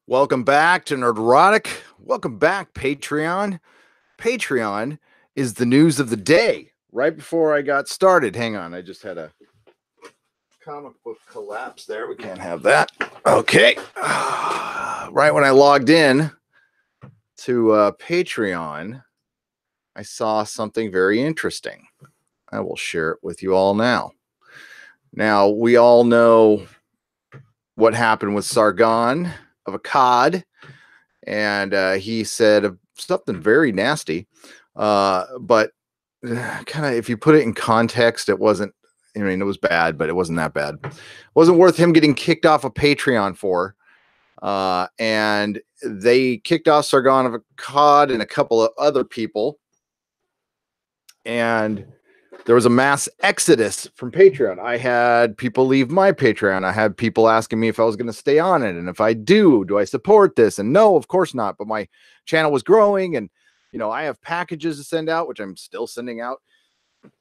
Welcome back to Nerdrotic. Welcome back, Patreon. Patreon is the news of the day. Right before I got started, hang on, I just had a comic book collapse there. We can't have that. Okay. Right when I logged in to Patreon, I saw something very interesting. I will share it with you all now. Now, we all know what happened with Sargon of Akkad. And he said something very nasty, but kind of, if you put it in context, it wasn't. I mean, it was bad, but it wasn't that bad. It wasn't worth him getting kicked off of Patreon for. And they kicked off Sargon of Akkad and a couple of other people, and there was a mass exodus from Patreon. I had people leave my Patreon. I had people asking me if I was going to stay on it. And if I do I support this? And no, of course not. But my channel was growing, and, you know, I have packages to send out, which I'm still sending out.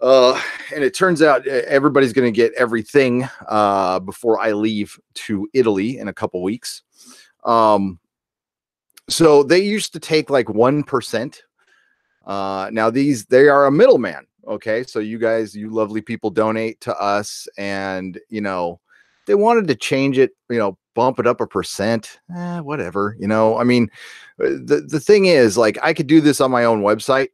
And it turns out everybody's going to get everything before I leave to Italy in a couple weeks. So they used to take like 1%. Now they are a middleman. Okay, so you guys, you lovely people, donate to us, and, you know, they wanted to change it, you know, bump it up 1%, whatever, you know. I mean, the thing is, like, I could do this on my own website,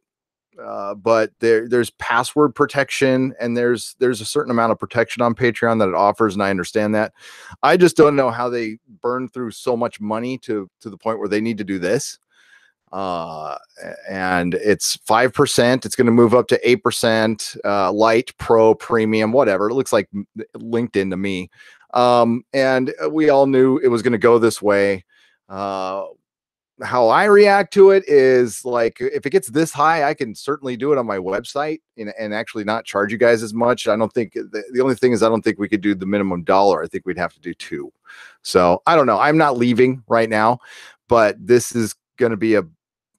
but there's password protection, and there's a certain amount of protection on Patreon that it offers, and I understand that. I just don't know how they burn through so much money to the point where they need to do this. And it's 5%. It's going to move up to 8%, light, pro, premium, whatever. It looks like LinkedIn to me. And we all knew it was going to go this way. How I react to it is, like, if it gets this high, I can certainly do it on my website and actually not charge you guys as much. I don't think the only thing is, I don't think we could do the minimum $1. I think we'd have to do $2. So I don't know. I'm not leaving right now, but this is going to be a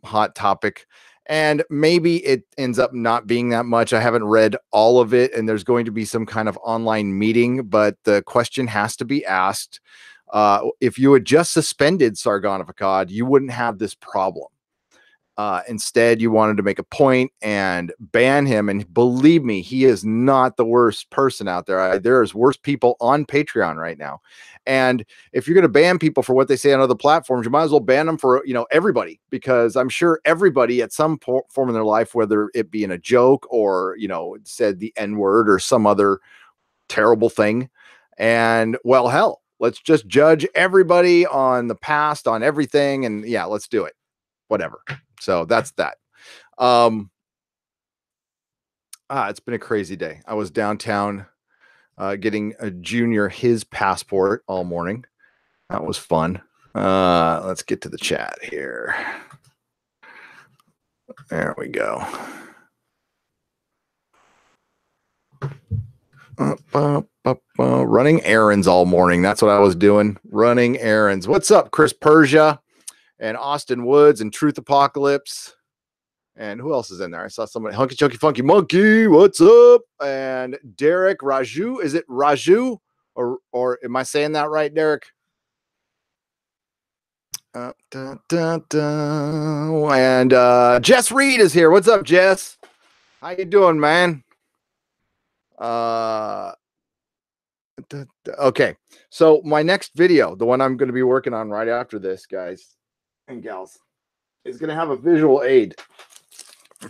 hot topic, and maybe it ends up not being that much. I haven't read all of it, and there's going to be some kind of online meeting, but the question has to be asked. If you had just suspended Sargon of Akkad, you wouldn't have this problem. Instead, you wanted to make a point and ban him. And believe me, he is not the worst person out there. There's worse people on Patreon right now. And if you're going to ban people for what they say on other platforms, you might as well ban them for, you know, everybody, because I'm sure everybody at some form in their life, whether it be in a joke or, you know, said the N-word or some other terrible thing. And, well, hell, let's just judge everybody on the past, on everything. And yeah, let's do it. Whatever. So that's that. It's been a crazy day. I was downtown getting a junior his passport all morning. That was fun. Let's get to the chat here. There we go. Running errands all morning. That's what I was doing. Running errands. What's up, Chris Persia and Austin Woods and Truth Apocalypse? And who else is in there? I saw somebody, Hunky Chunky Funky Monkey. What's up? And Derek Raju. Is it Raju? Or am I saying that right, Derek? And Jess Reed is here. What's up, Jess? How you doing, man? Okay. So my next video, the one I'm going to be working on right after this, guys and gals, is going to have a visual aid.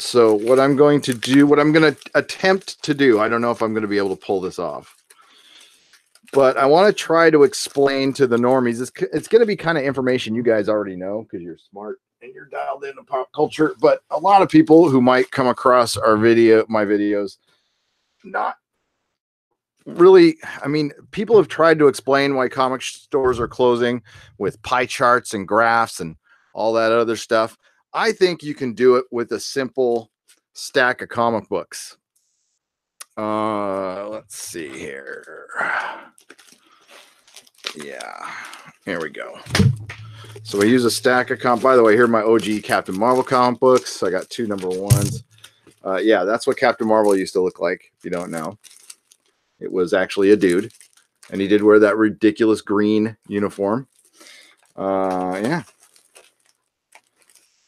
So what I'm going to do, what I'm going to attempt to do, I don't know if I'm going to be able to pull this off, but I want to try to explain to the normies. It's going to be kind of information you guys already know because you're smart and you're dialed into pop culture. But a lot of people who might come across my videos, not really. I mean, people have tried to explain why comic stores are closing with pie charts and graphs and all that other stuff. I think you can do it with a simple stack of comic books. Let's see here. Yeah, here we go. So we use a stack of by the way, here are my OG Captain Marvel comic books. I got 2 number 1s. Yeah, that's what Captain Marvel used to look like. If you don't know, it was actually a dude, and he did wear that ridiculous green uniform. Yeah,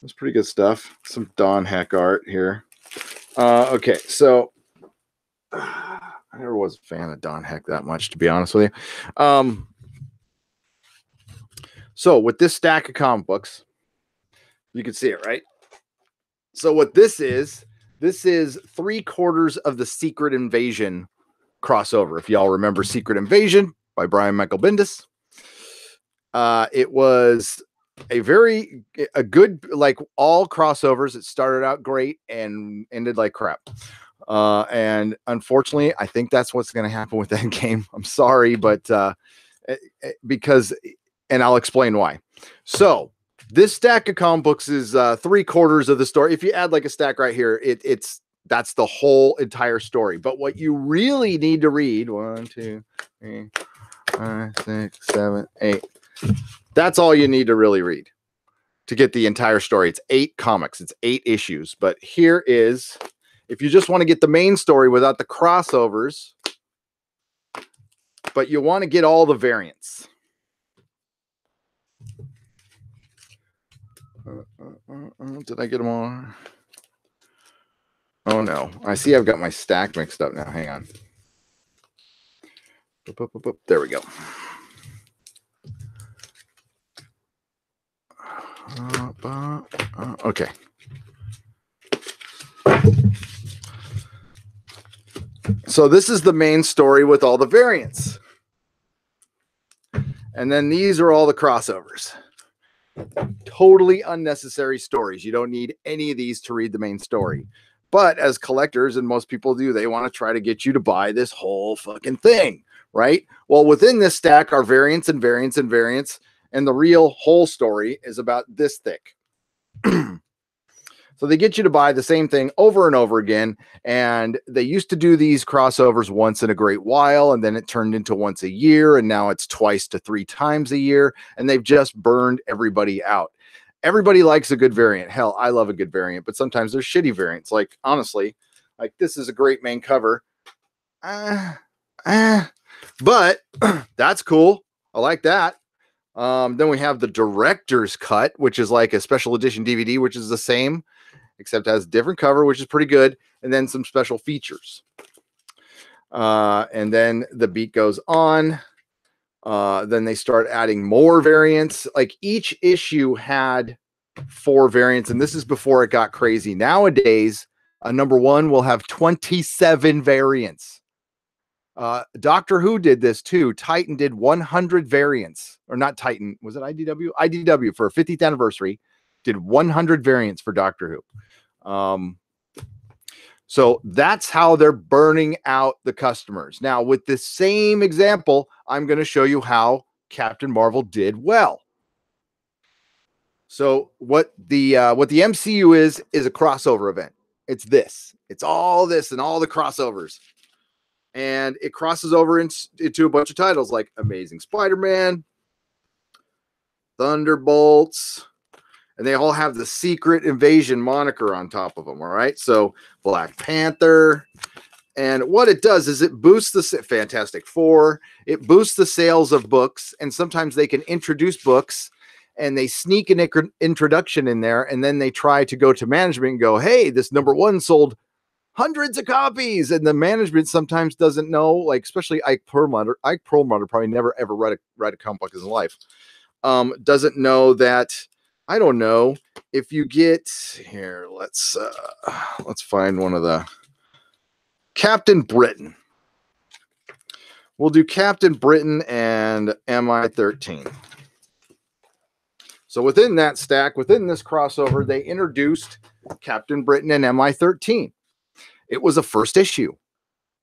that's pretty good stuff. Some Don Heck art here. Okay, so I never was a fan of Don Heck that much, to be honest with you. So with this stack of comic books, you can see it, right? So what this is 3/4 of the Secret Invasion crossover. If y'all remember Secret Invasion by Brian Michael Bendis, it was a good, like all crossovers. It started out great and ended like crap. And unfortunately, I think that's what's going to happen with that game. I'm sorry, but because, and I'll explain why. So this stack of comic books is 3/4 of the story. If you add like a stack right here, that's the whole entire story. But what you really need to read, 1, 2, 3, 5, 6, 7, 8. That's all you need to really read to get the entire story. It's 8 comics. It's 8 issues. But here is, if you just want to get the main story without the crossovers, but you want to get all the variants. Did I get them all? Oh no, I see I've got my stack mixed up now. Hang on. There we go. Okay. So this is the main story with all the variants. And then these are all the crossovers. Totally unnecessary stories. You don't need any of these to read the main story. But as collectors, and most people do, they want to try to get you to buy this whole fucking thing, right? Well, within this stack are variants and variants and variants, and the real whole story is about this thick. So they get you to buy the same thing over and over again. And they used to do these crossovers once in a great while, and then it turned into once a year, and now it's twice to 3 times a year, and they've just burned everybody out. Everybody likes a good variant. Hell, I love a good variant, but sometimes there's shitty variants. Like, honestly, like this is a great main cover. But that's cool. I like that. Then we have the director's cut, which is like a special edition DVD, which is the same, except has a different cover, which is pretty good. And then some special features. And then the beat goes on. Then they start adding more variants. Like each issue had 4 variants, and this is before it got crazy. Nowadays, a number 1 will have 27 variants. Doctor Who did this too. Titan did 100 variants, or not Titan. Was it IDW? IDW for a 50th anniversary did 100 variants for Doctor Who. So that's how they're burning out the customers. Now, with the same example, I'm going to show you how Captain Marvel did well. So what the MCU is a crossover event. It's this. It's all this and all the crossovers. And it crosses over into a bunch of titles like Amazing Spider-Man, Thunderbolts, and they all have the Secret Invasion moniker on top of them, all right? So Black Panther. And what it does is it boosts the Fantastic Four. It boosts the sales of books, and sometimes they can introduce books, and they sneak an introduction in there, and then they try to go to management and go, hey, this number 1 sold hundreds of copies, and the management sometimes doesn't know, like especially Ike Perlmutter. Ike Perlmutter probably never ever read a comic book in his life. Doesn't know that. I don't know if you get here. Let's find one of the Captain Britain. We'll do Captain Britain and MI13. So within that stack, within this crossover, they introduced Captain Britain and MI13. It was a first issue.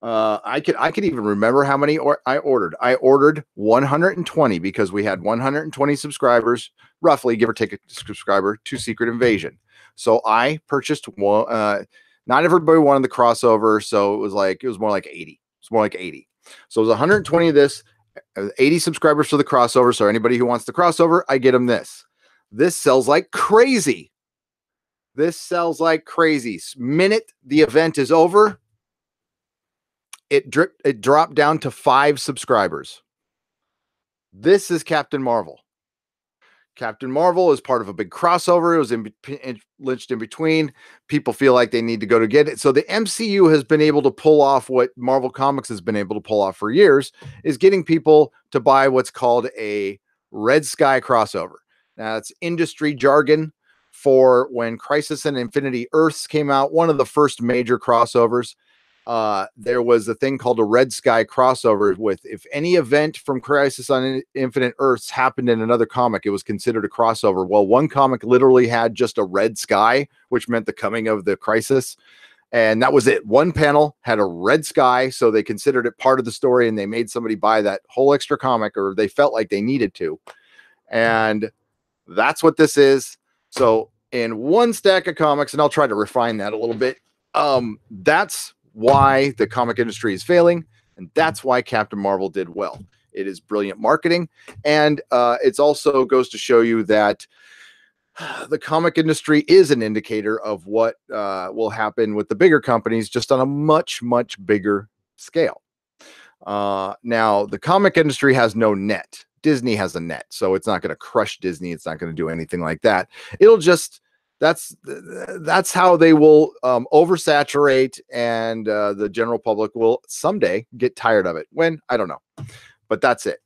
I could even remember how many I ordered. I ordered 120 because we had 120 subscribers, roughly, give or take a subscriber, to Secret Invasion. So I purchased one. Not everybody wanted the crossover, so it was more like 80. It's more like 80. So it was 120 of this, 80 subscribers for the crossover. So anybody who wants the crossover, I get them this. This sells like crazy. This sells like crazy. Minute the event is over, it dropped down to 5 subscribers. This is Captain Marvel. Captain Marvel is part of a big crossover. It was lynched in between. People feel like they need to go to get it. So the MCU has been able to pull off what Marvel Comics has been able to pull off for years, is getting people to buy what's called a Red Sky crossover. Now, it's industry jargon for when Crisis on Infinite Earths came out, one of the first major crossovers. There was a thing called a Red Sky crossover with, if any event from Crisis on Infinite Earths happened in another comic, it was considered a crossover. Well, one comic literally had just a red sky, which meant the coming of the Crisis. And that was it. One panel had a red sky, so they considered it part of the story, and they made somebody buy that whole extra comic, or they felt like they needed to. And that's what this is. So in one stack of comics, and I'll try to refine that a little bit, that's why the comic industry is failing, and that's why Captain Marvel did well. It is brilliant marketing, and it's also goes to show you that the comic industry is an indicator of what will happen with the bigger companies, just on a much, much bigger scale. Now, the comic industry has no net. Disney has a net, so it's not going to crush Disney. It's not going to do anything like that. It'll just, that's how they will oversaturate, and the general public will someday get tired of it. When? I don't know, but that's it.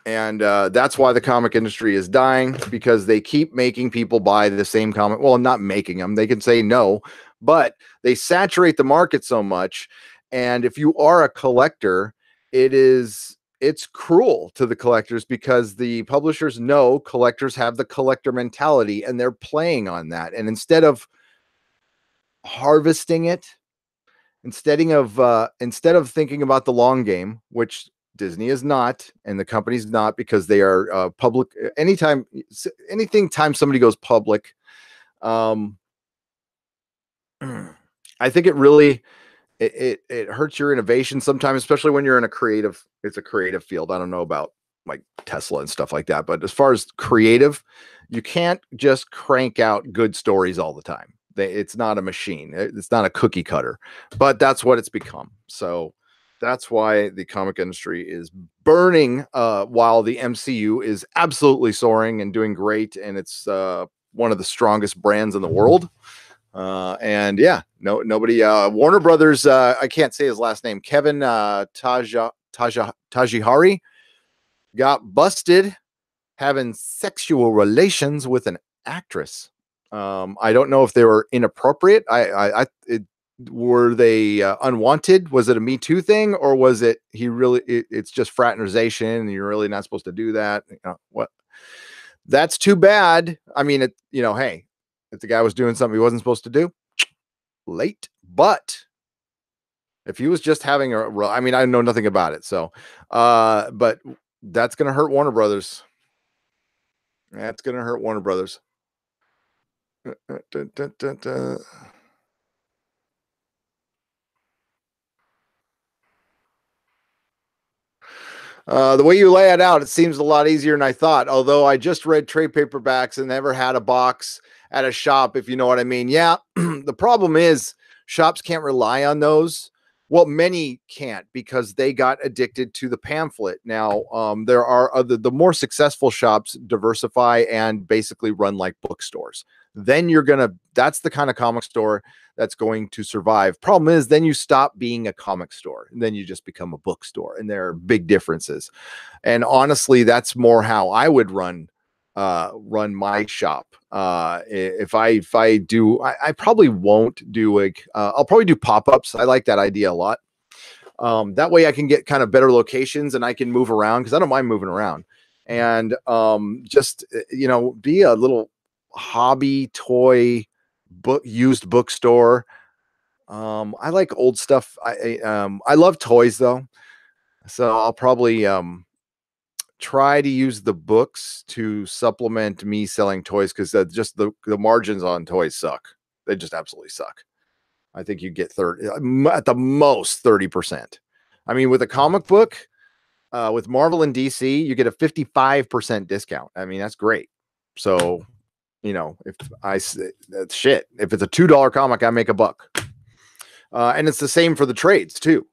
And that's why the comic industry is dying, because they keep making people buy the same comic. Well, not making them. They can say no, but they saturate the market so much. And if you are a collector, it's cruel to the collectors, because the publishers know collectors have the collector mentality, and they're playing on that. And instead of harvesting it, instead of thinking about the long game, which Disney is not, and the company's not, because they are public. Anytime somebody goes public, I think it really it hurts your innovation sometimes, especially when you're in it's a creative field. I don't know about like Tesla and stuff like that, but as far as creative, you can't just crank out good stories all the time. It's not a machine. It's not a cookie cutter, but that's what it's become. So that's why the comic industry is burning, while the MCU is absolutely soaring and doing great. And it's one of the strongest brands in the world. And yeah, nobody, Warner Brothers, I can't say his last name, Kevin Tajihari, got busted having sexual relations with an actress. I don't know if they were inappropriate. Were they unwanted? Was it a Me Too thing, or was it it's just fraternization and you're really not supposed to do that? What? That's too bad. I mean, hey, if the guy was doing something he wasn't supposed to do, late. But if he was just having I know nothing about it. So, but that's going to hurt Warner Brothers. That's going to hurt Warner Brothers. The way you lay it out, it seems a lot easier than I thought. Although I just read trade paperbacks and never had a box at a shop, if you know what I mean. Yeah, the problem is shops can't rely on those. Well, many can't, because they got addicted to the pamphlet. Now, there are the more successful shops diversify and basically run like bookstores. Then that's the kind of comic store that's going to survive. Problem is, then you stop being a comic store, and then you just become a bookstore, and there are big differences. And honestly, that's more how I would run my shop. If I do, I probably won't do I'll probably do pop-ups. I like that idea a lot. That way I can get kind of better locations, and I can move around, because I don't mind moving around, and just be a little hobby toy used bookstore. I like old stuff. I love toys though, so I'll probably try to use the books to supplement me selling toys, because just the margins on toys suck. They just absolutely suck. I think you get 30 at the most 30%. I mean, with a comic book, with Marvel and DC, you get a 55% discount. I mean, that's great. So if that's shit, if it's a $2 comic, I make $1. And it's the same for the trades too.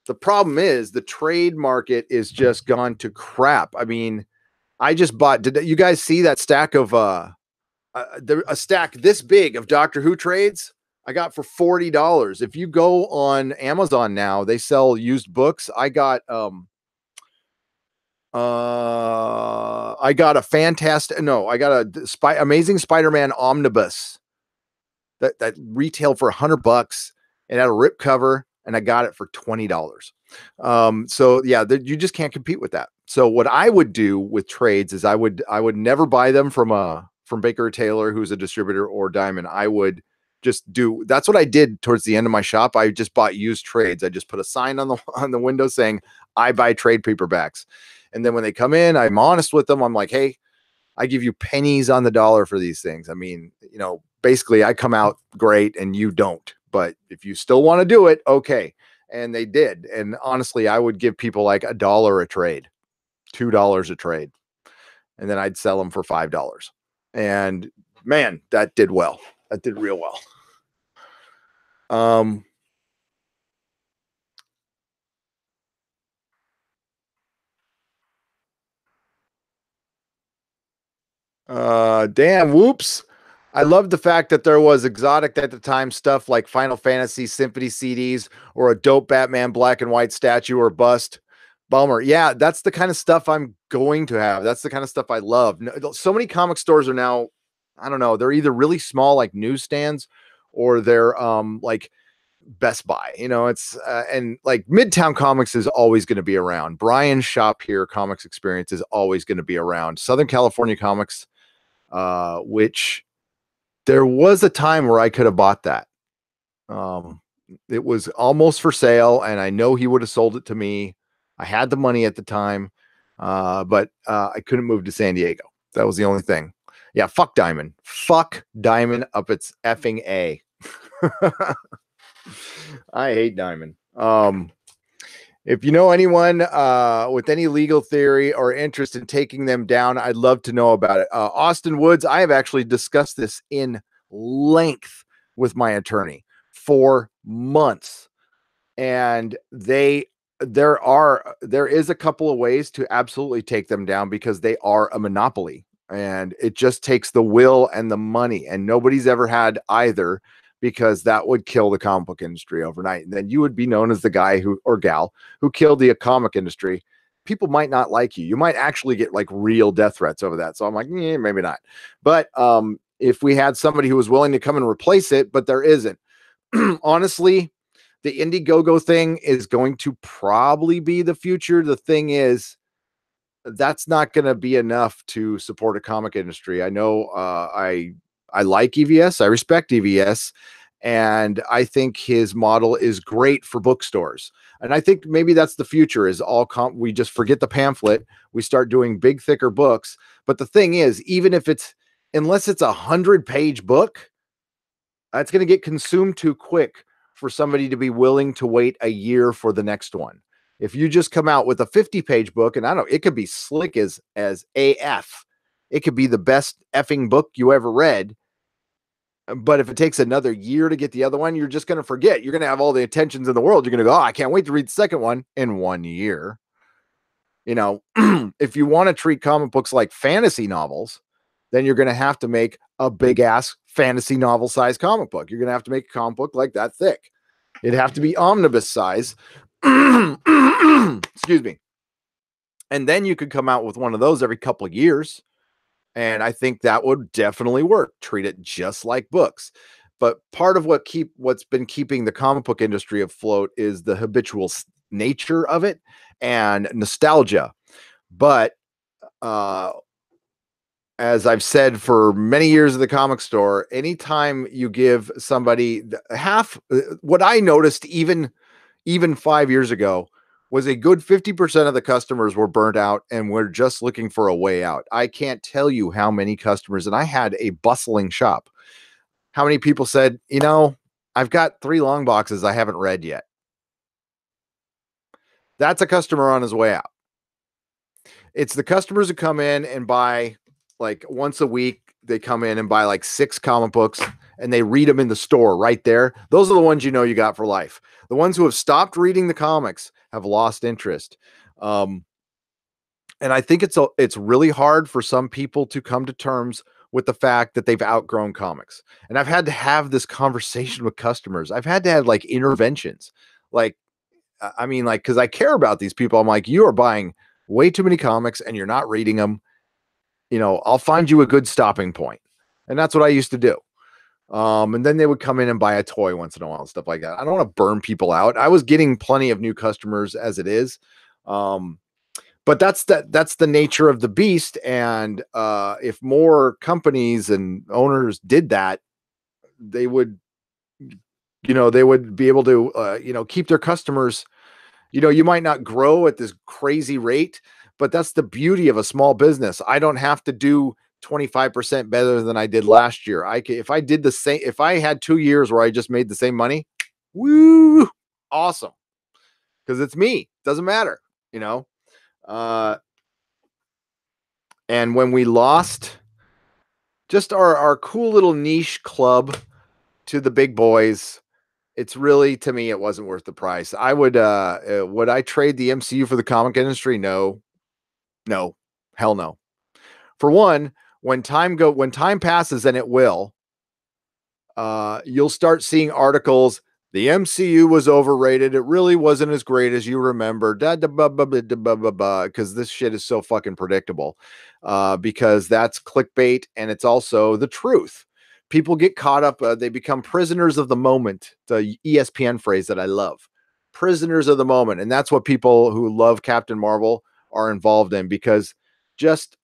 The problem is the trade market is just gone to crap. I mean, I just bought, did you guys see that stack of a stack this big of Doctor Who trades I got for $40. If you go on Amazon now, they sell used books. I got a fantastic, no, I got a Amazing Spider-Man omnibus that retailed for $100. It had a rip cover, and I got it for $20. So yeah, you just can't compete with that. So what I would do with trades is I would never buy them from Baker Taylor, who's a distributor, or Diamond. I would just do, that's what I did towards the end of my shop. I just bought used trades. I just put a sign on the window saying I buy trade paperbacks. And then when they come in, I'm honest with them. I'm like, hey, I give you pennies on the dollar for these things. I mean, basically I come out great and you don't, but if you still want to do it, okay. And they did. And honestly, I would give people like $1 a trade, $2 a trade. And then I'd sell them for $5. And man, that did well. That did real well. Damn, whoops. I love the fact that there was exotic at the time stuff like Final Fantasy Symphony CDs or a dope Batman black and white statue or bust. Bummer. Yeah, that's the kind of stuff I'm going to have. That's the kind of stuff I love. So many comic stores are now, I don't know, they're either really small like newsstands or they're like Best Buy. It's and like Midtown Comics is always going to be around. Brian's shop here, Comics Experience, is always going to be around. Southern California Comics, which there was a time where I could have bought that. It was almost for sale, and I know he would have sold it to me. I had the money at the time, but I couldn't move to San Diego. That was the only thing. Yeah, fuck Diamond. Fuck Diamond up its effing A. I hate Diamond. If you know anyone with any legal theory or interest in taking them down, I'd love to know about it. Austin Woods, I have actually discussed this in length with my attorney for months. And there is a couple of ways to absolutely take them down because they are a monopoly. And it just takes the will and the money. And nobody's ever had either, because that would kill the comic book industry overnight. And then you would be known as the guy or gal who killed the comic industry. People might not like you. You might actually get like real death threats over that. So I'm like, maybe not. But if we had somebody who was willing to come and replace it, but there isn't. Honestly, the Indiegogo thing is going to probably be the future. The thing is, that's not going to be enough to support a comic industry. I know I like EVS. I respect EVS. And I think his model is great for bookstores. And I think maybe that's the future is we just forget the pamphlet. We start doing big, thicker books. But the thing is, even if unless it's 100-page book, it's going to get consumed too quick for somebody to be willing to wait a year for the next one. If you just come out with a 50-page book, and I don't know, it could be slick as AF. It could be the best effing book you ever read. But if it takes another year to get the other one, you're just going to forget. You're going to have all the attentions in the world. You're going to go, I can't wait to read the second one in 1 year. If you want to treat comic books like fantasy novels, then you're going to have to make a big ass fantasy novel size comic book. You're going to have to make a comic book like that thick. It'd have to be omnibus size. Excuse me. And then you could come out with one of those every couple of years. And I think that would definitely work. Treat it just like books. But part of what's been keeping the comic book industry afloat is the habitual nature of it and nostalgia. But as I've said for many years at the comic store, anytime you give somebody half, what I noticed even 5 years ago was a good 50% of the customers were burnt out and were just looking for a way out. I can't tell you how many customers, and I had a bustling shop, how many people said, I've got 3 long boxes I haven't read yet. That's a customer on his way out. It's the customers who come in and buy like once a week. They come in and buy like 6 comic books and they read them in the store right there, those are the ones you know you got for life. The ones who have stopped reading the comics have lost interest. And I think it's really hard for some people to come to terms with the fact that they've outgrown comics. And I've had to have this conversation with customers. I've had to have like interventions. Like, I mean, like, because I care about these people. I'm like, you are buying way too many comics and you're not reading them. You know, I'll find you a good stopping point. And that's what I used to do. And then they would come in and buy a toy once in a while and stuff like that. I don't want to burn people out. I was getting plenty of new customers as it is. But that's the nature of the beast. And if more companies and owners did that, they would, they would be able to, keep their customers. You might not grow at this crazy rate, but that's the beauty of a small business. I don't have to do 25% better than I did last year. If I did the same, if I had 2 years where I just made the same money, woo, awesome. Because it's me. Doesn't matter, and when we lost just our cool little niche club to the big boys, it's really, to me, it wasn't worth the price. Would I trade the MCU for the comic industry? No, hell no. For one, when time passes, and it will, you'll start seeing articles. The MCU was overrated. It really wasn't as great as you remember. Because this shit is so fucking predictable. Because that's clickbait, and it's also the truth. People get caught up. They become prisoners of the moment. The ESPN phrase that I love. Prisoners of the moment. And that's what people who love Captain Marvel are involved in, because just,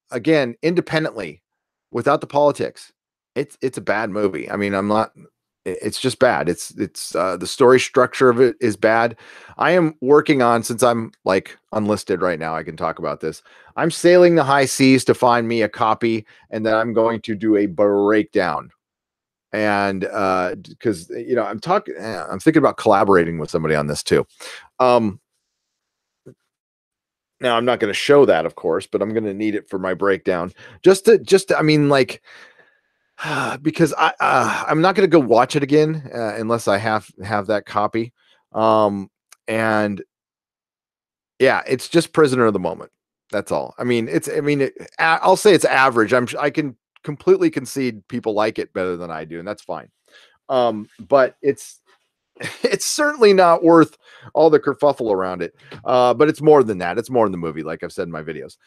again, independently, without the politics, it's a bad movie. I mean, it's just bad. It's the story structure of it is bad. I am working on, since I'm like unlisted right now, I can talk about this. I'm sailing the high seas to find me a copy, and then I'm going to do a breakdown. And because I'm thinking about collaborating with somebody on this too. Now I'm not going to show that, of course, but I'm going to need it for my breakdown. I mean, like, because I'm not going to go watch it again unless I have that copy. And yeah, it's just prisoner of the moment. That's all. I mean, I'll say it's average. I can completely concede people like it better than I do, and that's fine. But it's certainly not worth all the kerfuffle around it. But it's more than that. It's more in the movie, like I've said in my videos.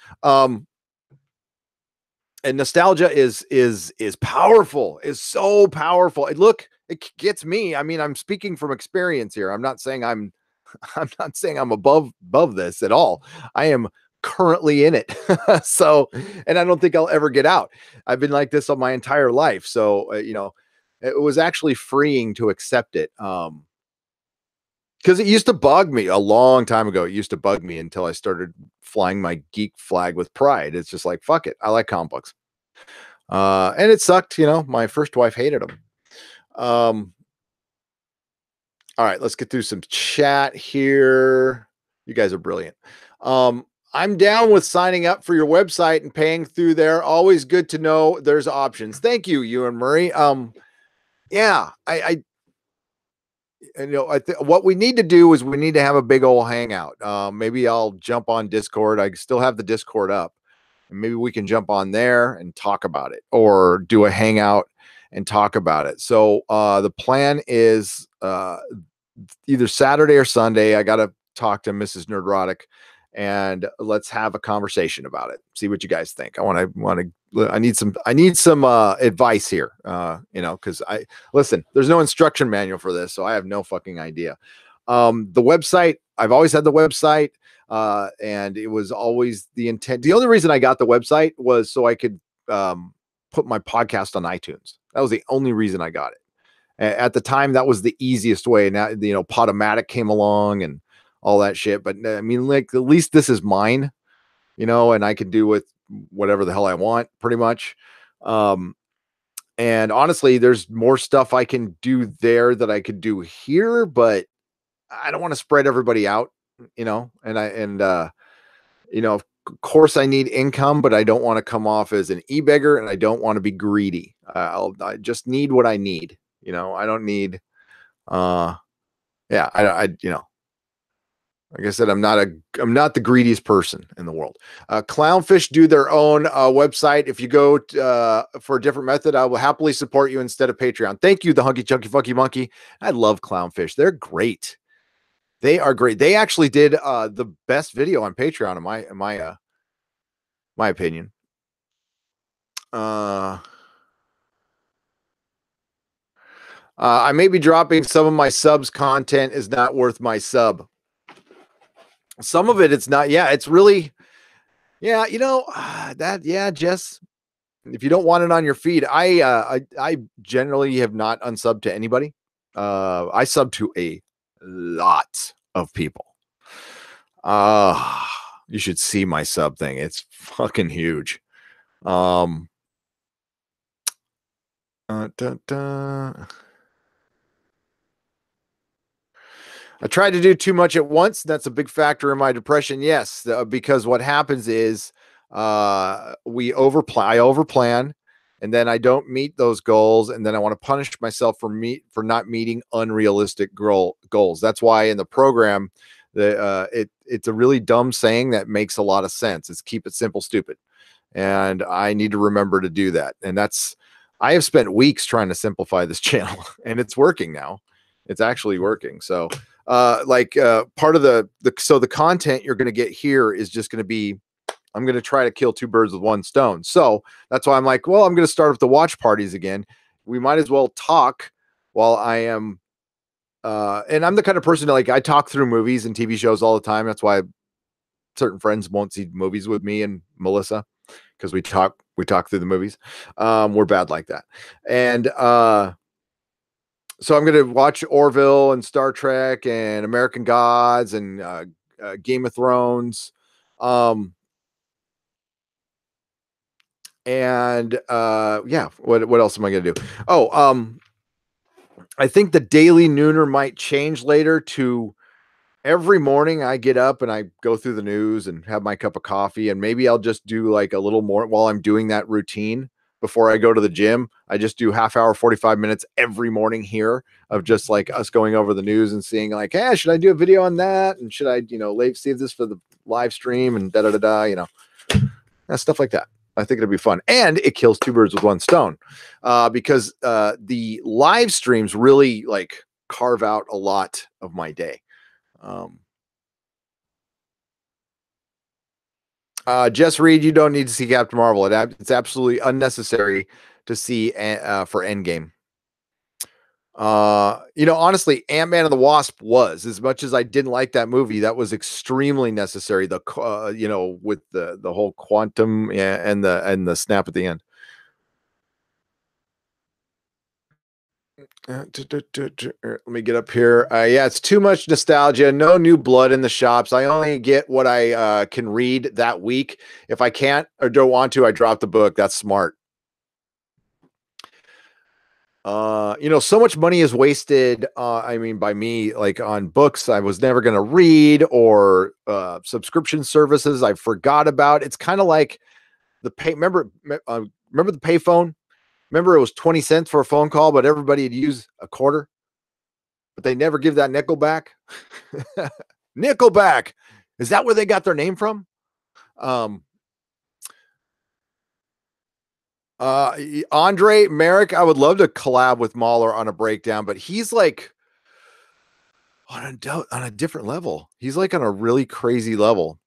And nostalgia is powerful, is so powerful. Look, it gets me. I mean, I'm speaking from experience here. I'm not saying I'm above this at all. I am currently in it. So, and I don't think I'll ever get out. I've been like this all my entire life. So, it was actually freeing to accept it. Because it used to bug me a long time ago. It used to bug me until I started flying my geek flag with pride. It's just like, fuck it. I like comic books. And it sucked. My first wife hated them. All right, let's get through some chat here. You guys are brilliant. I'm down with signing up for your website and paying through there. Always good to know there's options. Thank you, Ewan Murray. Yeah, what we need to do is we need to have a big old hangout. Maybe I'll jump on Discord. I still have the Discord up, and maybe we can jump on there and talk about it, or do a hangout and talk about it. So the plan is either Saturday or Sunday. I got to talk to Mrs. Nerdrotic, and let's have a conversation about it. See what you guys think. I need some advice here. Because listen, there's no instruction manual for this, so I have no fucking idea. The website, I've always had the website, and it was always the intent. The only reason I got the website was so I could put my podcast on iTunes. That was the only reason I got it. At the time, that was the easiest way. Now, Podomatic came along and all that shit. But I mean, like, at least this is mine, and I can do with whatever the hell I want, pretty much. And honestly, there's more stuff I can do there that I could do here, but I don't want to spread everybody out, and course I need income, but I don't want to come off as an e-beggar, and I don't want to be greedy. I just need what I need. I don't need, yeah, like I said, I'm not the greediest person in the world. Clownfish do their own website. If you go for a different method, I will happily support you instead of Patreon. Thank you, the Hunky Chunky Funky Monkey. I love Clownfish. They're great. They are great. They actually did the best video on Patreon, in my opinion. I may be dropping some of my subs. Content is not worth my sub. Some of it's not. Yeah, it's really. Yeah, Jess. If you don't want it on your feed, I generally have not unsubbed to anybody. I sub to a lot of people. You should see my sub thing. It's fucking huge. I tried to do too much at once. That's a big factor in my depression. Yes, because what happens is I overplan, and then I don't meet those goals, and then I want to punish myself for not meeting unrealistic goals. That's why in the program, it's a really dumb saying that makes a lot of sense. It's keep it simple, stupid, and I need to remember to do that. And I have spent weeks trying to simplify this channel, and it's working now. It's actually working. So part of the content you're going to get here is just going to be, I'm going to try to kill two birds with one stone. So that's why I'm like, well, I'm going to start with the watch parties again. We might as well talk while I am, and I'm the kind of person that, like, I talk through movies and TV shows all the time. That's why certain friends won't see movies with me and Melissa, because we talk through the movies. We're bad like that. And, so I'm going to watch Orville and Star Trek and American Gods and Game of Thrones. And yeah, what else am I going to do? Oh, I think the Daily Nooner might change later to every morning I get up and I go through the news and have my cup of coffee, and maybe I'll just do like a little more while I'm doing that routine. Before I go to the gym, I just do half hour, 45 minutes every morning here of just like us going over the news and seeing like, hey, should I do a video on that? And should I, save this for the live stream and stuff like that. I think it'll be fun. And it kills two birds with one stone because the live streams really like carve out a lot of my day. Just Reed, you don't need to see Captain Marvel. It's absolutely unnecessary to see for Endgame. Honestly, Ant-Man and the Wasp was, as much as I didn't like that movie, that was extremely necessary. With the whole quantum and the snap at the end. Let me get up here. Yeah, it's too much nostalgia. No new blood in the shops. I only get what I can read that week. If I can't or don't want to, I drop the book. That's smart. So much money is wasted. By me, like on books I was never going to read, or subscription services I forgot about. It's kind of like the pay. Remember the payphone? Remember, it was 20 cents for a phone call, but everybody had used a quarter, but they never give that nickel back. Nickelback. Is that where they got their name from? Andre Merrick, I would love to collab with Mahler on a breakdown, but he's like on a different level. He's like on a really crazy level.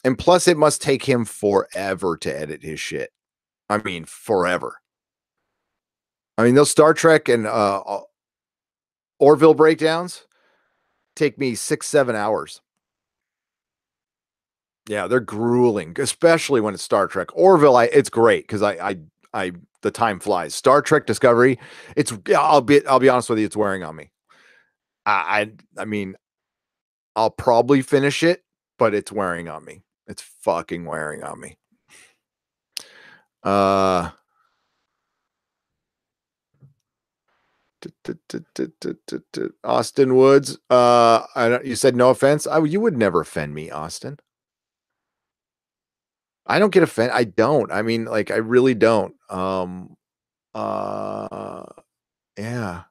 And plus, it must take him forever to edit his shit. I mean, forever. Those Star Trek and Orville breakdowns take me 6-7 hours. Yeah, they're grueling, especially when it's Star Trek. Orville, it's great because I the time flies. Star Trek Discovery, I'll be honest with you, it's wearing on me. I mean, I'll probably finish it, but it's wearing on me. It's fucking wearing on me. Austin Woods. You said no offense. You would never offend me, Austin. I don't get offended. I don't. I mean, like, I really don't. Uh, yeah.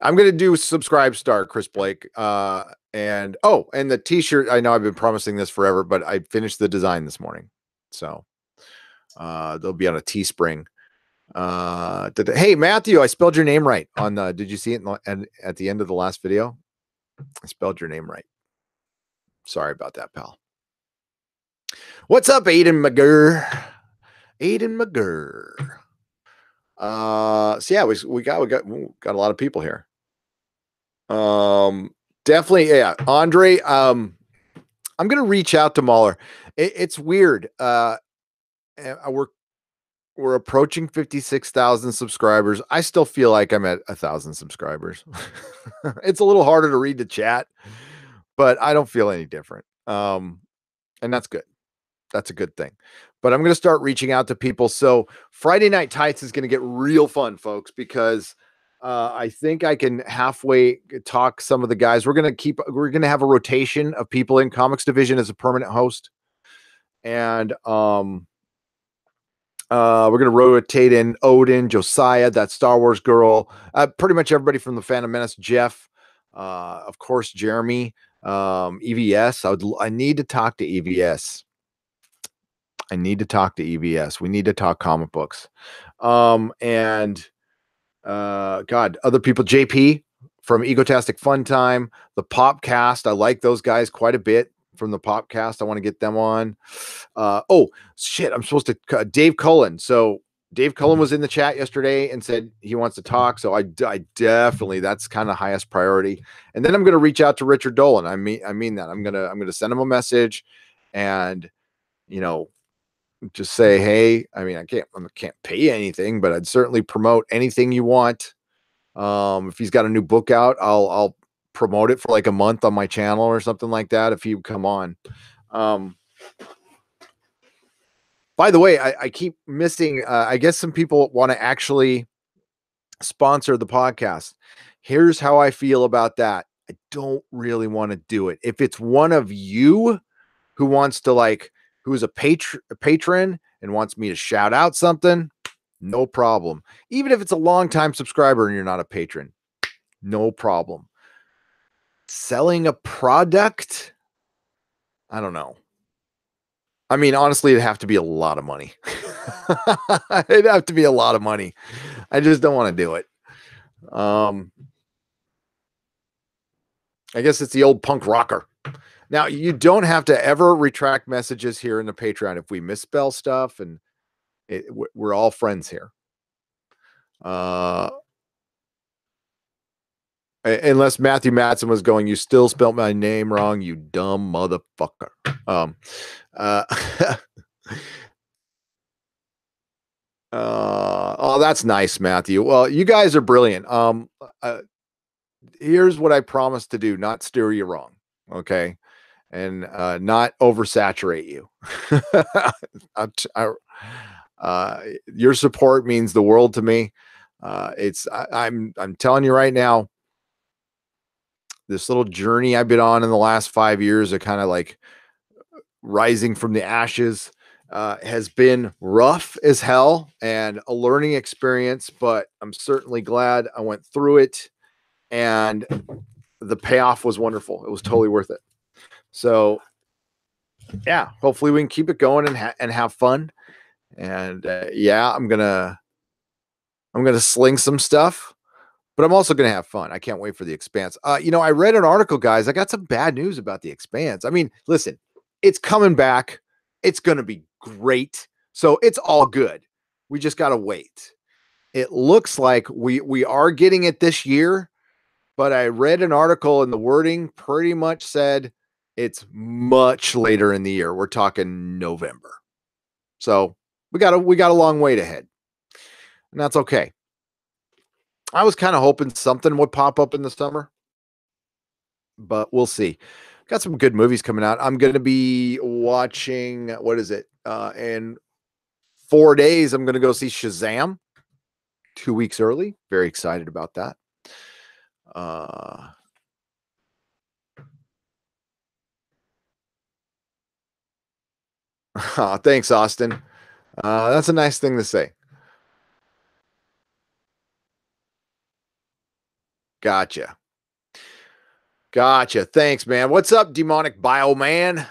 I'm gonna do subscribe star Chris Blake. And and the t-shirt. I know I've been promising this forever, but I finished the design this morning. So they'll be on a Teespring. Hey Matthew, I spelled your name right on did you see it at the end of the last video? I spelled your name right. Sorry about that, pal. What's up, Aiden McGurr? Aiden McGurr. So yeah, we got a lot of people here. Definitely, yeah. Andre, I'm gonna reach out to Mahler. It's weird. We're approaching 56,000 subscribers. I still feel like I'm at 1,000 subscribers. It's a little harder to read the chat, but I don't feel any different. And that's good. That's a good thing. But I'm going to start reaching out to people. So Friday Night Tights is going to get real fun, folks, because I think I can halfway talk some of the guys. We're going to have a rotation of people in Comics Division as a permanent host. And we're going to rotate in Odin, Josiah, that Star Wars girl, pretty much everybody from the Phantom Menace, Jeff, of course, Jeremy, EVS. I need to talk to EVS. I need to talk to EVS. We need to talk comic books. And God, other people, JP from Egotastic Fun Time, the Popcast. I like those guys quite a bit from the Popcast. I want to get them on. Oh shit, I'm supposed to Dave Cullen. So Dave Cullen was in the chat yesterday and said he wants to talk. So I definitely, that's kind of highest priority. And then I'm going to reach out to Richard Dolan. I mean that I'm going to send him a message and, just say, hey, I mean, I can't pay anything, but I'd certainly promote anything you want. If he's got a new book out, I'll promote it for like a month on my channel or something like that. If he would come on. By the way, I keep missing, I guess some people want to actually sponsor the podcast. Here's how I feel about that. I don't really want to do it. If it's one of you who wants to who's a patron and wants me to shout out something, no problem. Even if it's a longtime subscriber and you're not a patron, no problem. Selling a product, I don't know. I mean, honestly, it'd have to be a lot of money. It'd have to be a lot of money. I just don't want to do it. I guess it's the old punk rocker. Now, you don't have to ever retract messages here in the Patreon if we misspell stuff, and we're all friends here. Unless Matthew Matson was going, you still spelled my name wrong, you dumb motherfucker. Oh, that's nice, Matthew. Well, you guys are brilliant. Here's what I promise to do: not steer you wrong, okay, and not oversaturate you. Your support means the world to me. I'm telling you right now, this little journey I've been on in the last 5 years of kind of like rising from the ashes has been rough as hell and a learning experience, but I'm certainly glad I went through it, and the payoff was wonderful. It was totally worth it. So yeah, hopefully we can keep it going and have fun. And yeah, I'm gonna sling some stuff, but I'm also gonna have fun. I can't wait for the Expanse. I read an article, guys. I got some bad news about the Expanse. I mean, listen, it's coming back. It's gonna be great. So it's all good. We just gotta wait. It looks like we are getting it this year, but I read an article and the wording pretty much said it's much later in the year. We're talking November. So we got a long wait ahead. And that's okay. I was kind of hoping something would pop up in the summer, but we'll see. Got some good movies coming out. I'm going to be watching, what is it? In 4 days, I'm going to go see Shazam 2 weeks early. Very excited about that. Oh, thanks, Austin. That's a nice thing to say. Gotcha. Gotcha. Thanks, man. What's up, demonic bioman?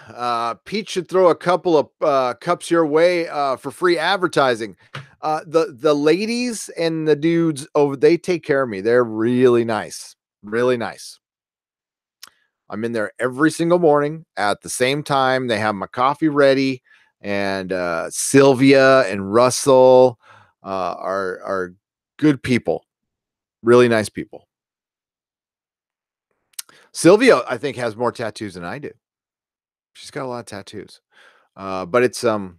Pete should throw a couple of cups your way for free advertising. The ladies and the dudes over, they take care of me. They're really nice. Really nice. I'm in there every single morning at the same time. They have my coffee ready, and Sylvia and Russell are good people. Really nice people. Sylvia, I think, has more tattoos than I do. She's got a lot of tattoos. But it's San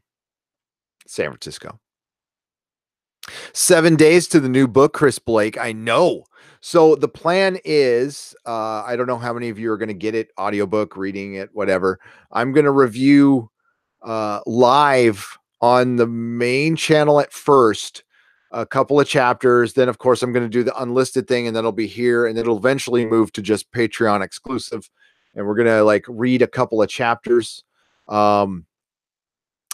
Francisco. 7 days to the new book, Chris Blake. I know. So the plan is, I don't know how many of you are going to get it, audiobook, reading it, whatever. I'm going to review live on the main channel at first, a couple of chapters. Then, of course, I'm going to do the unlisted thing, and then it'll be here, and it'll eventually move to just Patreon exclusive. And we're going to like read a couple of chapters.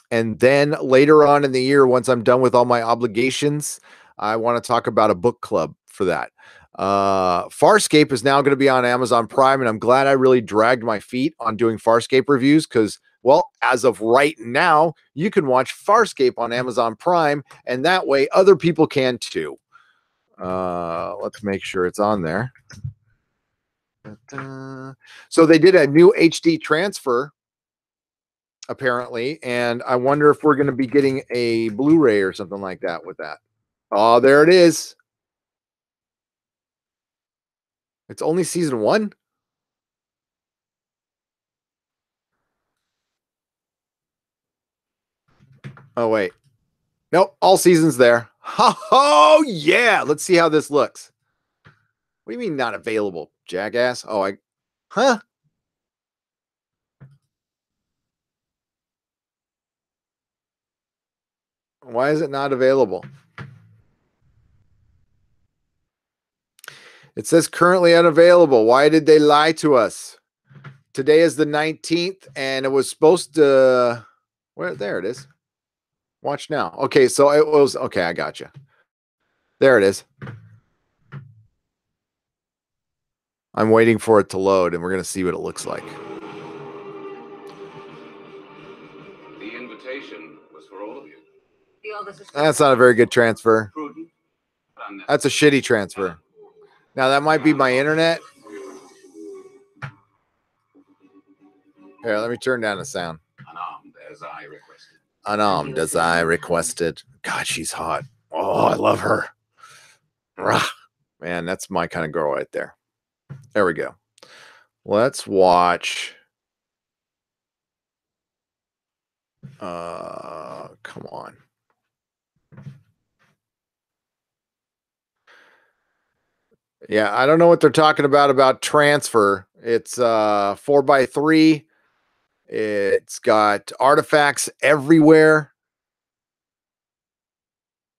And then later on in the year, once I'm done with all my obligations, I want to talk about a book club for that. Farscape is now going to be on Amazon Prime, and I'm glad I really dragged my feet on doing Farscape reviews because, well, as of right now, you can watch Farscape on Amazon Prime, and that way other people can too. Let's make sure it's on there. So they did a new HD transfer, apparently, and I wonder if we're going to be getting a Blu-ray or something like that with that. Oh, there it is. It's only season 1. Oh wait, nope, all seasons there. Oh yeah, let's see how this looks. What do you mean not available, jackass? Oh, huh? Why is it not available? It says currently unavailable. Why did they lie to us? Today is the 19th, and it was supposed to. Where? There it is. Watch now. Okay, so it was okay. I got you. There it is. I'm waiting for it to load, and we're going to see what it looks like. The invitation was for all of you. That's not a very good transfer. That's a shitty transfer. Now, that might be my internet. Here, let me turn down the sound. Unarmed as I requested. Unarmed as I requested. God, she's hot. Oh, I love her. Rah. Man, that's my kind of girl right there. There we go. Let's watch. Come on. Yeah, I don't know what they're talking about transfer. It's 4x3. It's got artifacts everywhere.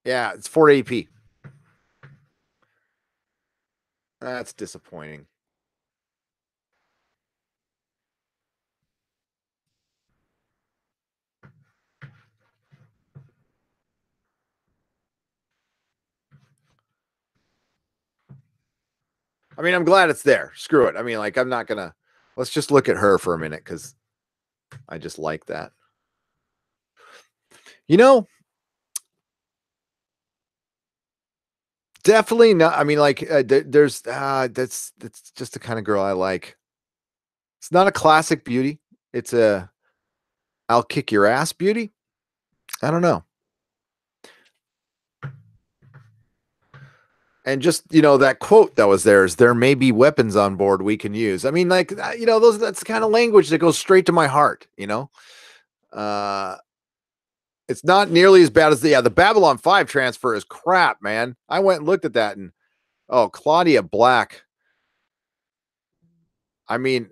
Yeah, it's 480p. That's disappointing. I mean, I'm glad it's there. Screw it. I mean, like, I'm not gonna. Let's just look at her for a minute because I just like that. You know, definitely not. I mean, like, there's that's just the kind of girl I like. It's not a classic beauty. It's a I'll kick your ass beauty. I don't know. And just, that quote that was there is there may be weapons on board we can use. I mean, like, that's the kind of language that goes straight to my heart, it's not nearly as bad as the Babylon 5 transfer is crap, man. I went and looked at that, and Claudia Black. I mean,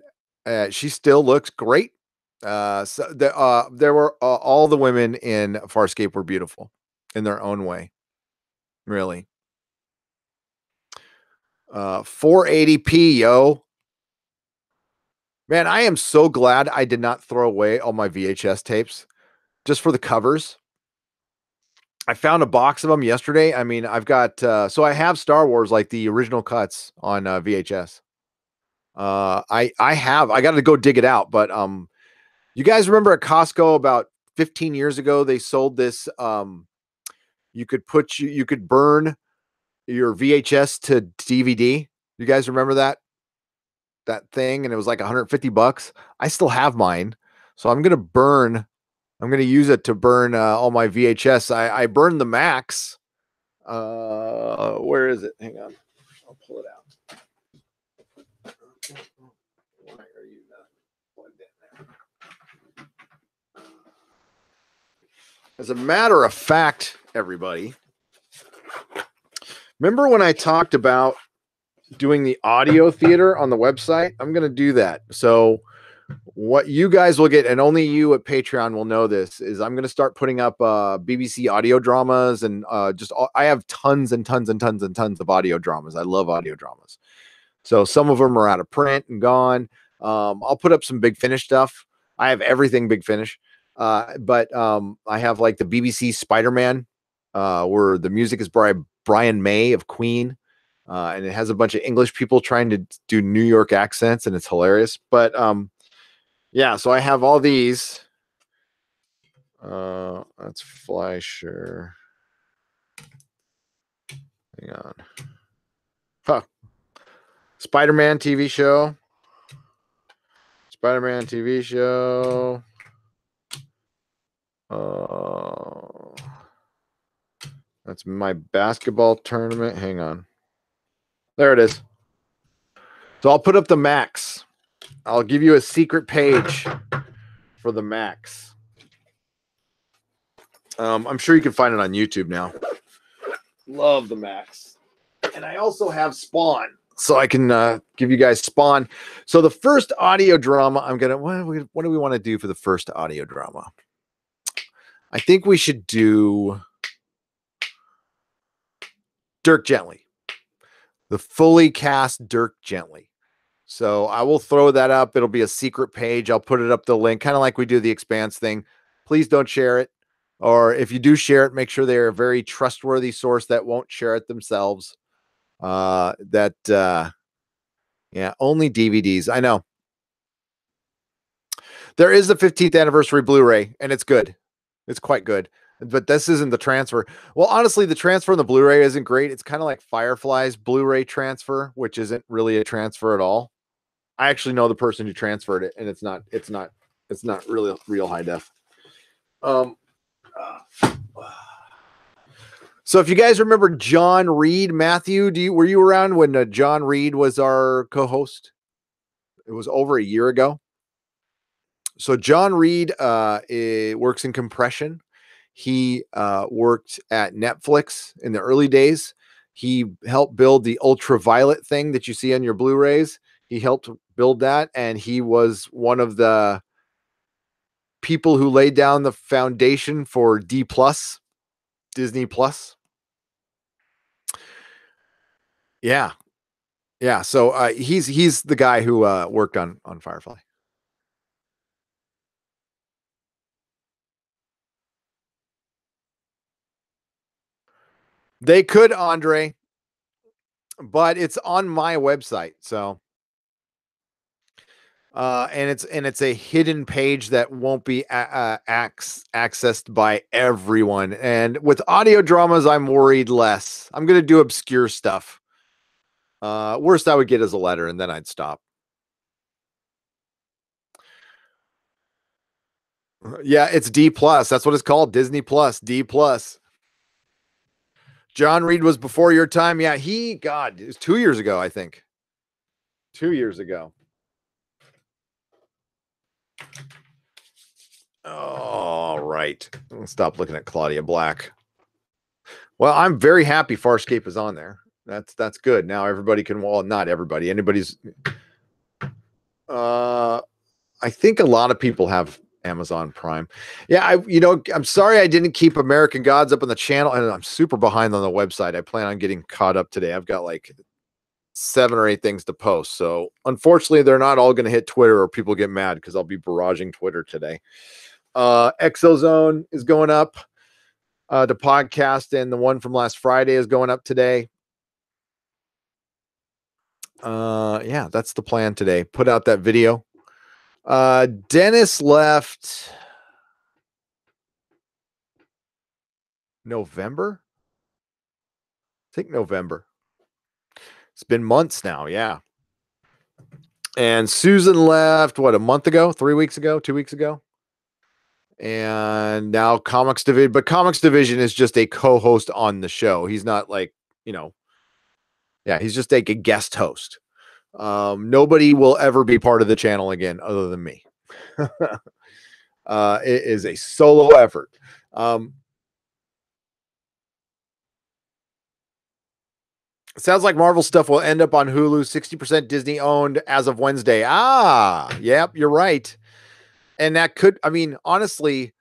she still looks great. So there were all the women in Farscape were beautiful in their own way. Really. 480p, yo. Man, I am so glad I did not throw away all my VHS tapes just for the covers. I found a box of them yesterday. I mean, I've got so I have Star Wars, like the original cuts on VHS. I got to go dig it out, but you guys remember at Costco about 15 years ago they sold this you could burn your VHS to DVD. You guys remember that thing? And it was like $150. I still have mine. So I'm going to use it to burn all my VHS. I burned the Max. Where is it? Hang on. I'll pull it out. Why are you not plugged in there? As a matter of fact, everybody, remember when I talked about doing the audio theater on the website? I'm going to do that. So what you guys will get, and only you at Patreon will know this, is I'm going to start putting up BBC audio dramas and I have tons and tons and tons and tons of audio dramas. I love audio dramas. So some of them are out of print and gone. I'll put up some Big Finish stuff. I have everything Big Finish. But I have like the BBC Spider-Man, where the music is by Brian May of Queen. And it has a bunch of English people trying to do New York accents, and it's hilarious. But yeah, so I have all these. That's Fleischer. Hang on. Huh. Spider-Man TV show. Spider-Man TV show. That's my basketball tournament. Hang on. There it is. So I'll put up the Max. I'll give you a secret page for the Max. I'm sure you can find it on YouTube now. Love the Max. And I also have Spawn, so I can give you guys Spawn. So the first audio drama, what do we want to do for the first audio drama? I think we should do Dirk Gently. The fully cast Dirk Gently. So I will throw that up. It'll be a secret page. I'll put it up the link, kind of like we do the Expanse thing. Please don't share it. Or if you do share it, make sure they're a very trustworthy source that won't share it themselves. Yeah, only DVDs. I know. There is the 15th anniversary Blu-ray, and it's good. It's quite good. But this isn't the transfer. Well, honestly, the transfer on the Blu-ray isn't great. It's kind of like Firefly's Blu-ray transfer, which isn't really a transfer at all. I actually know the person who transferred it, and it's not really real high def. So if you guys remember John Reed, Matthew, were you around when John Reed was our co-host? It was over a year ago. So John Reed works in compression. He worked at Netflix in the early days. He helped build the ultraviolet thing that you see on your Blu-rays. He helped build that, and he was one of the people who laid down the foundation for D+, Disney Plus. Yeah. Yeah. So he's the guy who worked on Firefly. They could, Andre, but it's on my website. So, and it's a hidden page that won't be accessed by everyone. And with audio dramas, I'm worried less. I'm going to do obscure stuff. Worst I would get is a letter, and then I'd stop. Yeah, it's D+. That's what it's called. Disney Plus, D+. John Reed was before your time. Yeah, it was 2 years ago, I think. 2 years ago. All right. Let's stop looking at Claudia Black. Well, I'm very happy Farscape is on there. That's good. Now everybody can, well, not everybody. Anybody's. I think a lot of people have Amazon Prime. Yeah, I'm sorry I didn't keep American Gods up on the channel, and I'm super behind on the website. I plan on getting caught up today. I've got like 7 or 8 things to post. So unfortunately, they're not all going to hit Twitter, or people get mad because I'll be barraging Twitter today. Exozone is going up. The podcast and the one from last Friday is going up today. Yeah, that's the plan today. Put out that video. Dennis left November. I think November. It's been months now. Yeah. And Susan left, what, a month ago, 3 weeks ago, 2 weeks ago? And now Comics Division, but Comics Division is just a co-host on the show. He's not like, yeah, he's just like a guest host. Nobody will ever be part of the channel again other than me. It is a solo effort. Sounds like Marvel stuff will end up on Hulu, 60% Disney owned as of Wednesday. Yep, you're right. And that could, I mean, honestly,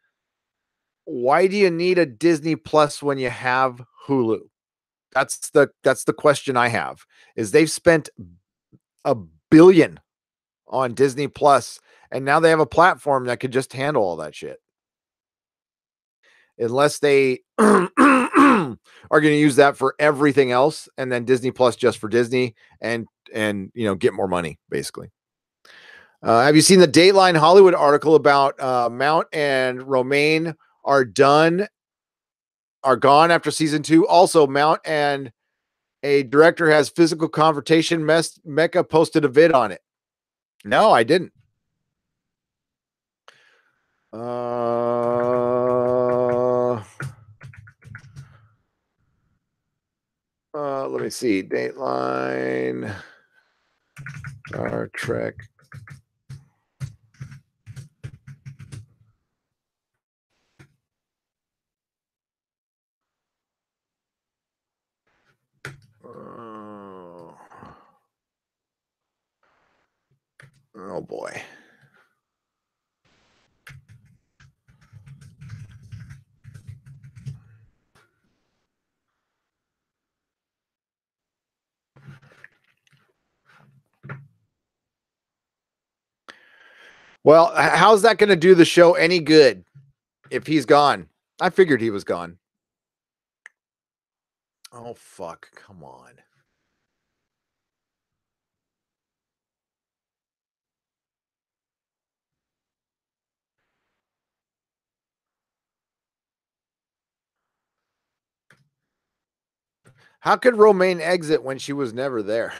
why do you need a Disney Plus when you have Hulu? That's the question I have. Is they've spent $1 billion on Disney Plus, and now they have a platform that could just handle all that shit. Unless they are going to use that for everything else, and then Disney Plus just for Disney, and get more money, basically. Have you seen the Dateline Hollywood article about Mount and Romaine are gone after season 2? Also, Mount and a director has physical confrontation. Mecca posted a vid on it. No, I didn't. Let me see. Dateline, Star Trek. Oh boy. Well, how's that going to do the show any good if he's gone? I figured he was gone. Oh, fuck. Come on. How could Romaine exit when she was never there?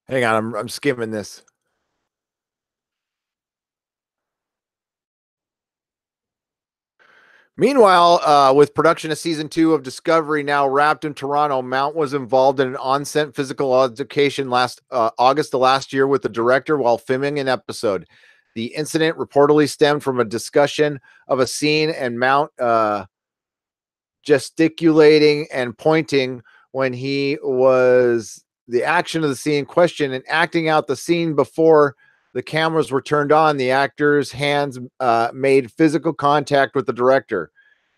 Hang on, I'm skimming this. Meanwhile, with production of season 2 of Discovery now wrapped in Toronto, Mount was involved in an on-set physical altercation last August of last year with the director while filming an episode. The incident reportedly stemmed from a discussion of a scene and Mount gesticulating and pointing when he was the action of the scene question and acting out the scene before the cameras were turned on. The actor's hands made physical contact with the director.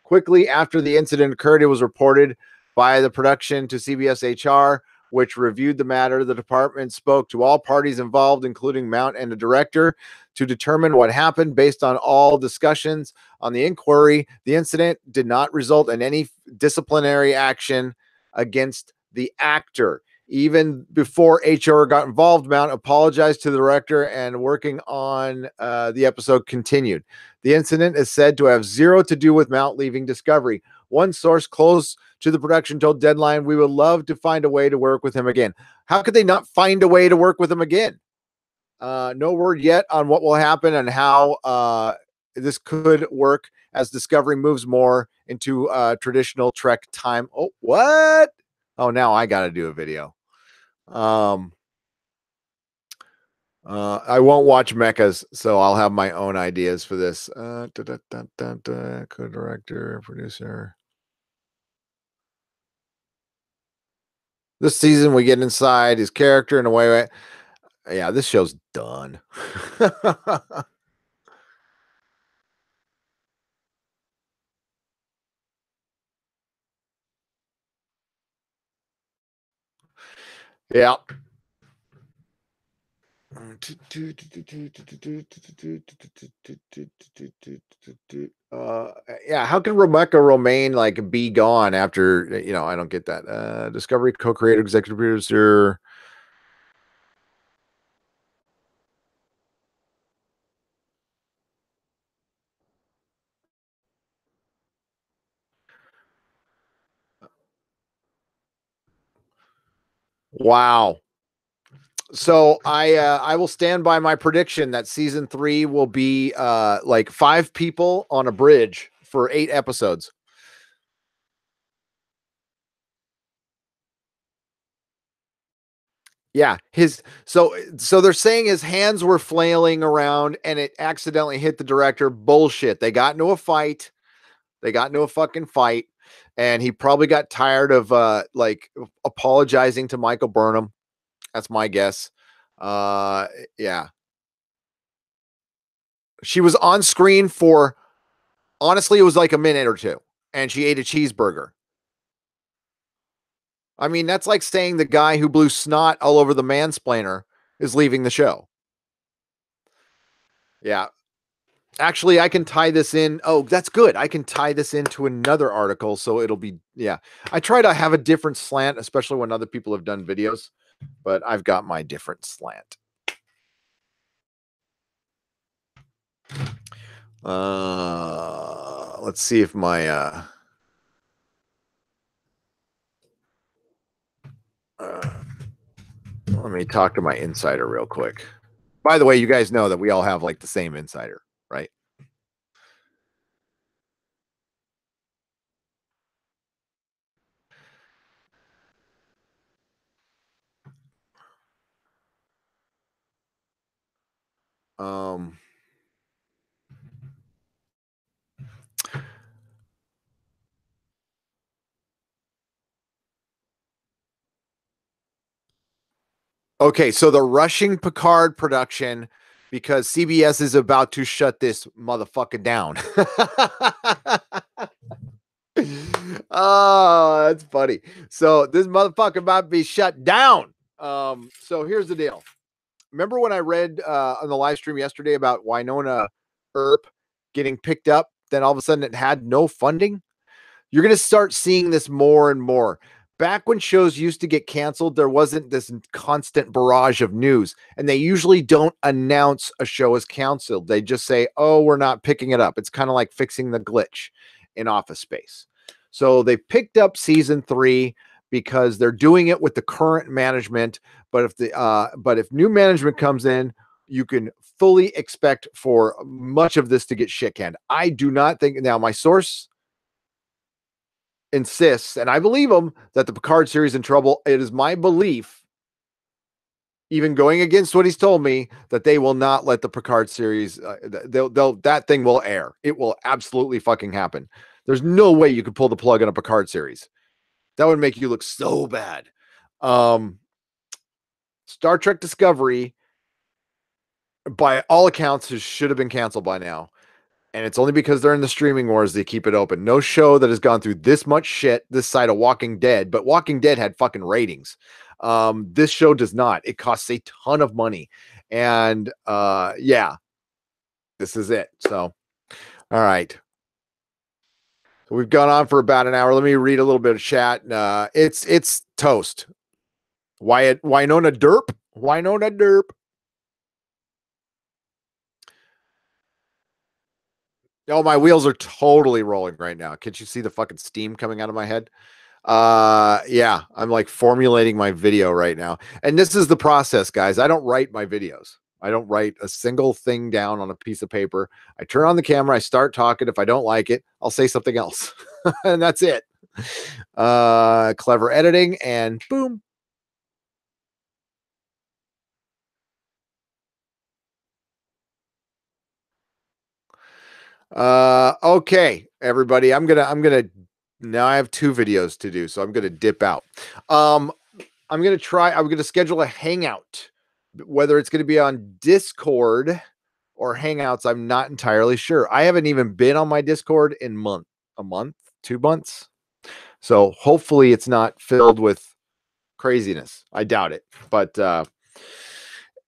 Quickly after the incident occurred, it was reported by the production to CBS HR, which reviewed the matter. The department spoke to all parties involved, including Mount and the director, to determine what happened. Based on all discussions on the inquiry, the incident did not result in any disciplinary action against the actor. Even before HR got involved, Mount apologized to the director and working on the episode continued. The incident is said to have zero to do with Mount leaving Discovery. One source close to the production told Deadline, "We would love to find a way to work with him again." How could they not find a way to work with him again? No word yet on what will happen and how this could work as Discovery moves more into traditional Trek time. Oh, what? Oh, now I got to do a video. I won't watch Mechas, so I'll have my own ideas for this. Co-director, producer. This season, we get inside his character in a way. Yeah, this show's done. Yeah. Yeah, how can Rebecca Romaine like be gone after, I don't get that. Discovery co-creator, executive producer. Wow. So I will stand by my prediction that season 3 will be like 5 people on a bridge for 8 episodes. Yeah, so they're saying his hands were flailing around and it accidentally hit the director. Bullshit. They got into a fight. They got into a fucking fight, and he probably got tired of like apologizing to Michael Burnham. That's my guess. Yeah. She was on screen for, honestly, it was like a minute or two, and she ate a cheeseburger. I mean, that's like saying the guy who blew snot all over the Mansplainer is leaving the show. Yeah. Actually, I can tie this in. Oh, that's good. I can tie this into another article. So it'll be, yeah. I try to have a different slant, especially when other people have done videos, but I've got my different slant. Let's see if my, let me talk to my insider real quick. By the way, you guys know that we all have like the same insider, right? Um, okay, so they're rushing Picard production because CBS is about to shut this motherfucker down. Oh, that's funny. So this motherfucker about to be shut down. So here's the deal. Remember when I read on the live stream yesterday about Winona Earp getting picked up? Then all of a sudden it had no funding. You're going to start seeing this more and more. Back when shows used to get canceled, there wasn't this constant barrage of news, and they usually don't announce a show is canceled. They just say, "Oh, we're not picking it up." It's kind of like fixing the glitch in Office Space. So they picked up season 3 because they're doing it with the current management. But if new management comes in, you can fully expect for much of this to get shit canned. I do not think now my source insists, and I believe him, that the Picard series in trouble. It is my belief, even going against what he's told me, that they will not let the Picard series. They'll that thing will air. It will absolutely fucking happen. There's no way you could pull the plug on a Picard series. That would make you look so bad. Star Trek Discovery, by all accounts, should have been canceled by now. And it's only because they're in the streaming wars they keep it open. No show that has gone through this much shit this side of Walking Dead, but Walking Dead had fucking ratings. This show does not. It costs a ton of money. And yeah, this is it. So, all right. So we've gone on for about an hour. Let me read a little bit of chat. It's toast. Winona Derp. Winona Derp. Oh, my wheels are totally rolling right now. Can't you see the fucking steam coming out of my head? Yeah, I'm like formulating my video right now. And this is the process, guys. I don't write my videos. I don't write a single thing down on a piece of paper. I turn on the camera, I start talking. If I don't like it, I'll say something else. And that's it. Clever editing and boom. Okay, everybody. I'm gonna now I have 2 videos to do, so I'm gonna dip out. I'm going to schedule a hangout, whether it's going to be on Discord or Hangouts. I'm not entirely sure. I haven't even been on my Discord in a month, 2 months. So hopefully it's not filled with craziness. I doubt it, but,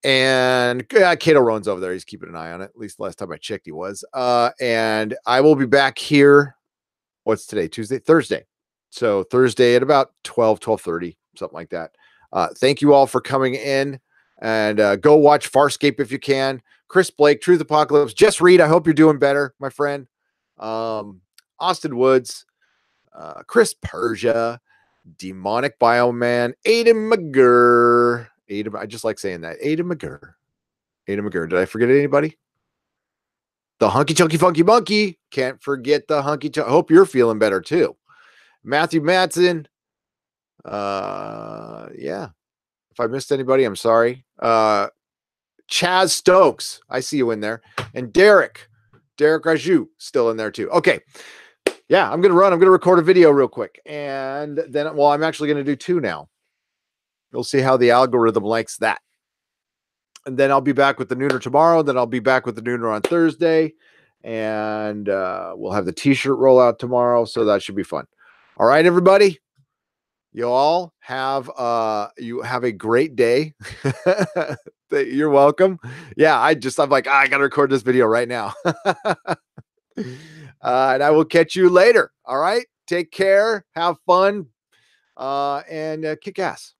and Cato Rowan's over there. He's keeping an eye on it. At least last time I checked, he was. And I will be back here. What's today? Thursday. So Thursday at about 12:30, something like that. Thank you all for coming in, and go watch Farscape if you can. Chris Blake, Truth Apocalypse, Jess Reed. I hope you're doing better, my friend. Austin Woods, Chris Persia, Demonic Bioman, Aidan McGurr. I just like saying that. Aidan McGurr. Did I forget anybody? The Hunky Chunky Funky Monkey. Can't forget the Hunky Chunky. I hope you're feeling better too. Matthew Matson. Yeah. If I missed anybody, I'm sorry. Chaz Stokes. I see you in there. And Derek Raju still in there too. Okay. Yeah, I'm going to record a video real quick. And then, I'm actually going to do 2 now. We'll see how the algorithm likes that. And then I'll be back with the Nooner tomorrow. Then I'll be back with the Nooner on Thursday. And we'll have the t-shirt rollout tomorrow. So that should be fun. All right, everybody. You all have a great day. You're welcome. Yeah, I'm like, I got to record this video right now. And I will catch you later. All right. Take care. Have fun. And kick ass.